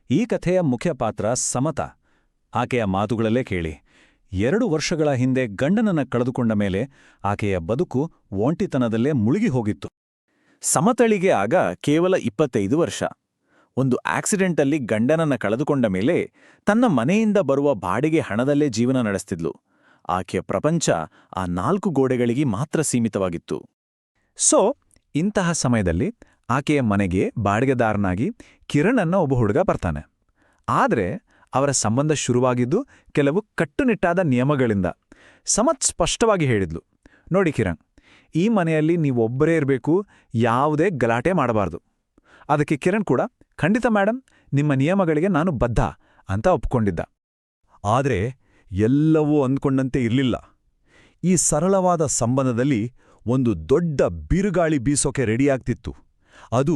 ಈ ಕಥೆಯ ಮುಖ್ಯ ಪಾತ್ರ ಸಮತ. ಆಕೆಯ ಮಾತುಗಳಲ್ಲೇ ಕೇಳಿ. 2 ವರ್ಷಗಳ ಹಿಂದೆ ಗಂಡನನ್ನ ಕಳೆದುಕೊಂಡ ಮೇಲೆ ಆಕೆಯ ಬದುಕು ಒಂಟಿತನದಲ್ಲೇ ಮುಳುಗಿ ಹೋಗಿತ್ತು. ಸಮತಳಿಗೆ ಆಗ ಕೇವಲ 25 ವರ್ಷ. ಒಂದು ಆಕ್ಸಿಡೆಂಟಲ್ಲಿ ಗಂಡನನ್ನ ಕಳೆದುಕೊಂಡ ಮೇಲೆ ತನ್ನ ಮನೆಯಿಂದ ಬರುವ ಬಾಡಿಗೆ ಹಣದಲ್ಲೇ ಜೀವನ ನಡೆಸ್ತಿದ್ಲು. ಆಕೆಯ ಪ್ರಪಂಚ ಆ 4 ಗೋಡೆಗಳಿಗೆ ಮಾತ್ರ ಸೀಮಿತವಾಗಿತ್ತು. ಸೊ ಇಂತಹ ಸಮಯದಲ್ಲಿ ಆಕೆಯ ಮನೆಗೆ ಬಾಡಿಗೆದಾರನಾಗಿ ಕಿರಣ್ ಅನ್ನೋ ಒಬ್ಬ ಹುಡುಗ ಬರ್ತಾನೆ. ಆದರೆ ಅವರ ಸಂಬಂಧ ಶುರುವಾಗಿದ್ದು ಕೆಲವು ಕಟ್ಟುನಿಟ್ಟಾದ ನಿಯಮಗಳಿಂದ. ಸಮತ್ ಸ್ಪಷ್ಟವಾಗಿ ಹೇಳಿದ್ಲು, ನೋಡಿ ಕಿರಣ್, ಈ ಮನೆಯಲ್ಲಿ ನೀವೊಬ್ಬರೇ ಇರಬೇಕು, ಯಾವುದೇ ಗಲಾಟೆ ಮಾಡಬಾರ್ದು. ಅದಕ್ಕೆ ಕಿರಣ್ ಕೂಡ, ಖಂಡಿತ ಮೇಡಮ್, ನಿಮ್ಮ ನಿಯಮಗಳಿಗೆ ನಾನು ಬದ್ಧ ಅಂತ ಒಪ್ಕೊಂಡಿದ್ದ. ಆದರೆ ಎಲ್ಲವೂ ಅಂದ್ಕೊಂಡಂತೆ ಇರಲಿಲ್ಲ. ಈ ಸರಳವಾದ ಸಂಬಂಧದಲ್ಲಿ ಒಂದು ದೊಡ್ಡ ಬಿರುಗಾಳಿ ಬೀಸೋಕೆ ರೆಡಿಯಾಗ್ತಿತ್ತು. ಅದು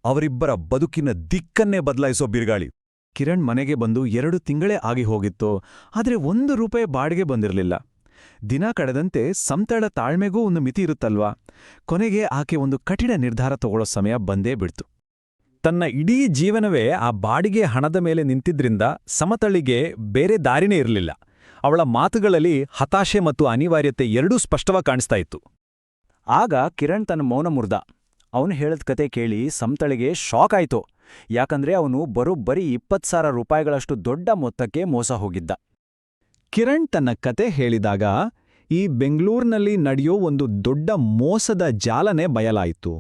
ಅವರಿಬ್ಬರ ಬದುಕಿನ ದಿಕ್ಕನ್ನೇ ಬದಲಾಯಿಸೋ ಬಿರುಗಾಳಿ. ಕಿರಣ್ ಮನೆಗೆ ಬಂದು 2 ತಿಂಗಳೇ ಆಗಿ ಹೋಗಿತ್ತು. ಆದರೆ ₹1 ಬಾಡಿಗೆ ಬಂದಿರಲಿಲ್ಲ. ದಿನ ಕಳೆದಂತೆ ಸಮತಳ ತಾಳ್ಮೆಗೂ ಒಂದು ಮಿತಿ ಇರುತ್ತಲ್ವಾ. ಕೊನೆಗೆ ಆಕೆ ಒಂದು ಕಠಿಣ ನಿರ್ಧಾರ ತಗೊಳ್ಳೋ ಸಮಯ ಬಂದೇ ಬಿಡ್ತು. ತನ್ನ ಇಡೀ ಜೀವನವೇ ಆ ಬಾಡಿಗೆ ಹಣದ ಮೇಲೆ ನಿಂತಿದ್ರಿಂದ ಸಮತಳಿಗೆ ಬೇರೆ ದಾರಿನೇ ಇರಲಿಲ್ಲ. ಅವಳ ಮಾತುಗಳಲ್ಲಿ ಹತಾಶೆ ಮತ್ತು ಅನಿವಾರ್ಯತೆ ಎರಡೂ ಸ್ಪಷ್ಟವಾಗಿ ಕಾಣಿಸ್ತಾ ಇತ್ತು. ಆಗ ಕಿರಣ್ ತನ್ನ ಮೌನ ಮುರ್ದ. ಅವನು ಹೇಳಿದ ಕತೆ ಕೇಳಿ ಸಮತಳಿಗೆ ಶಾಕ್ ಆಯ್ತು. ಯಾಕಂದ್ರೆ ಅವನು ಬರೋಬ್ಬರಿ ₹20,000 ದೊಡ್ಡ ಮೊತ್ತಕ್ಕೆ ಮೋಸ ಹೋಗಿದ್ದ. ಕಿರಣ್ ತನ್ನ ಕತೆ ಹೇಳಿದಾಗ ಈ ಬೆಂಗಳೂರಿನಲ್ಲಿ ನಡೆಯೋ ಒಂದು ದೊಡ್ಡ ಮೋಸದ ಜಾಲನೆ ಬಯಲಾಯಿತು.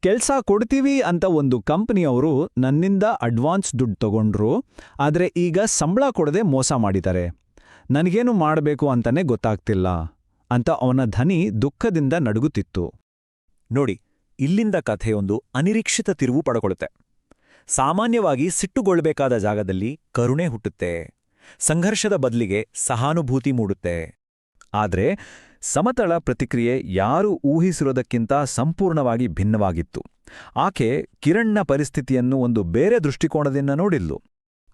ಕೆಲ್ಸ ಕೊಡ್ತೀವಿ ಅಂತ ಒಂದು ಕಂಪನಿಯವರು ನನ್ನಿಂದ ಅಡ್ವಾನ್ಸ್ ದುಡ್ಡು ತಗೊಂಡ್ರು, ಆದರೆ ಈಗ ಸಂಬಳ ಕೊಡದೆ ಮೋಸ ಮಾಡಿದ್ದಾರೆ. ನನಗೇನು ಮಾಡಬೇಕು ಅಂತಾನೆ ಗೊತ್ತಾಗ್ತಿಲ್ಲ ಅಂತ ಅವನ ಧ್ವನಿ ದುಃಖದಿಂದ ನಡುಗುತ್ತಿತ್ತು. ನೋಡಿ, ಇಲ್ಲಿಂದ ಕಥೆಯೊಂದು ಅನಿರೀಕ್ಷಿತ ತಿರುವು ಪಡ್ಕೊಳ್ಳುತ್ತೆ. ಸಾಮಾನ್ಯವಾಗಿ ಸಿಟ್ಟುಗೊಳ್ಬೇಕಾದ ಜಾಗದಲ್ಲಿ ಕರುಣೆ ಹುಟ್ಟುತ್ತೆ, ಸಂಘರ್ಷದ ಬದಲಿಗೆ ಸಹಾನುಭೂತಿ ಮೂಡುತ್ತೆ. ಆದ್ರೆ ಸಮತಳ ಪ್ರತಿಕ್ರಿಯೆ ಯಾರೂ ಊಹಿಸಿರೋದಕ್ಕಿಂತ ಸಂಪೂರ್ಣವಾಗಿ ಭಿನ್ನವಾಗಿತ್ತು. ಆಕೆ ಕಿರಣ್ನ ಪರಿಸ್ಥಿತಿಯನ್ನು ಒಂದು ಬೇರೆ ದೃಷ್ಟಿಕೋನದಿಂದ ನೋಡಿದ್ಲು.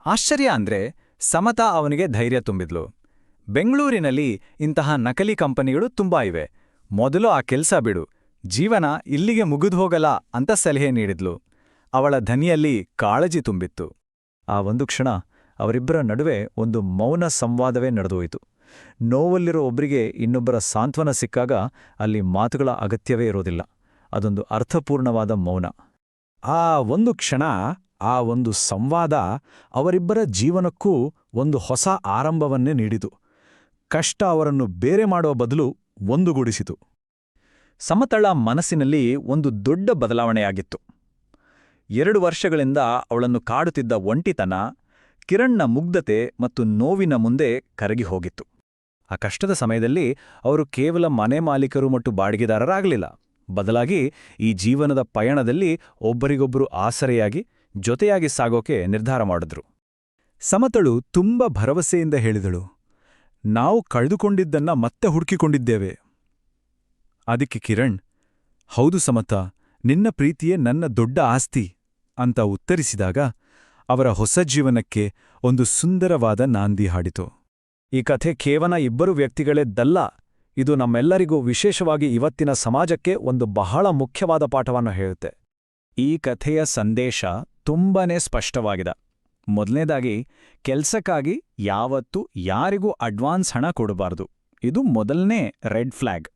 ಆಶ್ಚರ್ಯ ಅಂದ್ರೆ ಸಮತಾ ಅವನಿಗೆ ಧೈರ್ಯ ತುಂಬಿದ್ಲು. ಬೆಂಗಳೂರಿನಲ್ಲಿ ಇಂತಹ ನಕಲಿ ಕಂಪನಿಗಳು ತುಂಬಾ ಇವೆ, ಮೊದಲು ಆ ಕೆಲ್ಸ ಬಿಡು, ಜೀವನ ಇಲ್ಲಿಗೆ ಮುಗಿದುಹೋಗಲ್ಲ ಅಂತ ಸಲಹೆ ನೀಡಿದ್ಲು. ಅವಳ ಧ್ವನಿಯಲ್ಲಿ ಕಾಳಜಿ ತುಂಬಿತ್ತು. ಆ ಒಂದು ಕ್ಷಣ ಅವರಿಬ್ಬರ ನಡುವೆ ಒಂದು ಮೌನ ಸಂವಾದವೇ ನಡೆದೋಯಿತು. ನೋವಲ್ಲಿರೋ ಒಬ್ಬರಿಗೆ ಇನ್ನೊಬ್ಬರ ಸಾಂತ್ವನ ಸಿಕ್ಕಾಗ ಅಲ್ಲಿ ಮಾತುಗಳ ಅಗತ್ಯವೇ ಇರೋದಿಲ್ಲ. ಅದೊಂದು ಅರ್ಥಪೂರ್ಣವಾದ ಮೌನ. ಆ ಒಂದು ಕ್ಷಣ, ಆ ಒಂದು ಸಂವಾದ ಅವರಿಬ್ಬರ ಜೀವನಕ್ಕೂ ಒಂದು ಹೊಸ ಆರಂಭವನ್ನೇ ನೀಡಿತು. ಕಷ್ಟ ಅವರನ್ನು ಬೇರೆ ಮಾಡುವ ಬದಲು ಒಂದುಗೂಡಿಸಿತು. ಸಮತಳ ಮನಸ್ಸಿನಲ್ಲಿ ಒಂದು ದೊಡ್ಡ ಬದಲಾವಣೆಯಾಗಿತ್ತು. 2 ವರ್ಷಗಳಿಂದ ಅವಳನ್ನು ಕಾಡುತ್ತಿದ್ದ ಒಂಟಿತನ ಕಿರಣ್ನ ಮುಗ್ಧತೆ ಮತ್ತು ನೋವಿನ ಮುಂದೆ ಕರಗಿ ಹೋಗಿತ್ತು. ಆ ಕಷ್ಟದ ಸಮಯದಲ್ಲಿ ಅವರು ಕೇವಲ ಮನೆ ಮಾಲೀಕರು ಮತ್ತು ಬಾಡಿಗೆದಾರರಾಗಲಿಲ್ಲ. ಬದಲಾಗಿ ಈ ಜೀವನದ ಪಯಣದಲ್ಲಿ ಒಬ್ಬರಿಗೊಬ್ಬರು ಆಸರೆಯಾಗಿ ಜೊತೆಯಾಗಿ ಸಾಗೋಕೆ ನಿರ್ಧಾರ ಮಾಡಿದ್ರು. ಸಮತಳು ತುಂಬ ಭರವಸೆಯಿಂದ ಹೇಳಿದಳು, ನಾವು ಕಳೆದುಕೊಂಡಿದ್ದನ್ನ ಮತ್ತೆ ಹುಡುಕಿಕೊಂಡಿದ್ದೇವೆ. ಅದಕ್ಕೆ ಕಿರಣ್, ಹೌದು ಸಮತ, ನಿನ್ನ ಪ್ರೀತಿಯೇ ನನ್ನ ದೊಡ್ಡ ಆಸ್ತಿ ಅಂತ ಉತ್ತರಿಸಿದಾಗ ಅವರ ಹೊಸ ಜೀವನಕ್ಕೆ ಒಂದು ಸುಂದರವಾದ ನಾಂದಿ ಹಾಡಿತು. ಈ ಕಥೆ ಕೇವಲ ಇಬ್ಬರು ವ್ಯಕ್ತಿಗಳೇದ್ದಲ್ಲ, ಇದು ನಮ್ಮೆಲ್ಲರಿಗೂ, ವಿಶೇಷವಾಗಿ ಇವತ್ತಿನ ಸಮಾಜಕ್ಕೆ ಒಂದು ಬಹಳ ಮುಖ್ಯವಾದ ಪಾಠವನ್ನು ಹೇಳುತ್ತೆ. ಈ ಕಥೆಯ ಸಂದೇಶ ತುಂಬಾನೇ ಸ್ಪಷ್ಟವಾಗಿದೆ. ಮೊದಲನೇದಾಗಿ, ಕೆಲ್ಸಕ್ಕಾಗಿ ಯಾವತ್ತೂ ಯಾರಿಗೂ ಅಡ್ವಾನ್ಸ್ ಹಣ ಕೊಡಬಾರ್ದು. ಇದು ಮೊದಲನೇ ರೆಡ್ ಫ್ಲ್ಯಾಗ್.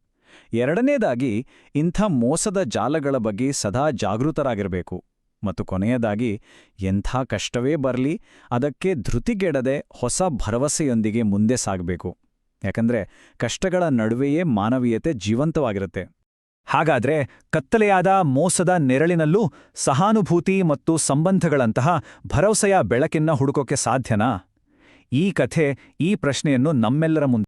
ಎರಡನೇದಾಗಿ, ಇಂಥ ಮೋಸದ ಜಾಲಗಳ ಬಗ್ಗೆ ಸದಾ ಜಾಗೃತರಾಗಿರಬೇಕು. ಮತ್ತು ಕೊನೆಯದಾಗಿ, ಎಂಥ ಕಷ್ಟವೇ ಬರಲಿ ಅದಕ್ಕೆ ಧೃತಿಗೆಡದೆ ಹೊಸ ಭರವಸೆಯೊಂದಿಗೆ ಮುಂದೆ ಸಾಗಬೇಕು. ಯಾಕಂದ್ರೆ ಕಷ್ಟಗಳ ನಡುವೆಯೇ ಮಾನವೀಯತೆ ಜೀವಂತವಾಗಿರುತ್ತೆ. ಹಾಗಾದ್ರೆ ಕತ್ತಲೆಯಾದ ಮೋಸದ ನೆರಳಿನಲ್ಲೂ ಸಹಾನುಭೂತಿ ಮತ್ತು ಸಂಬಂಧಗಳಂತಹ ಭರವಸೆಯ ಬೆಳಕನ್ನ ಹುಡುಕೋಕೆ ಸಾಧ್ಯನಾ? ಈ ಕಥೆ ಈ ಪ್ರಶ್ನೆಯನ್ನು ನಮ್ಮೆಲ್ಲರ ಮುಂದೆ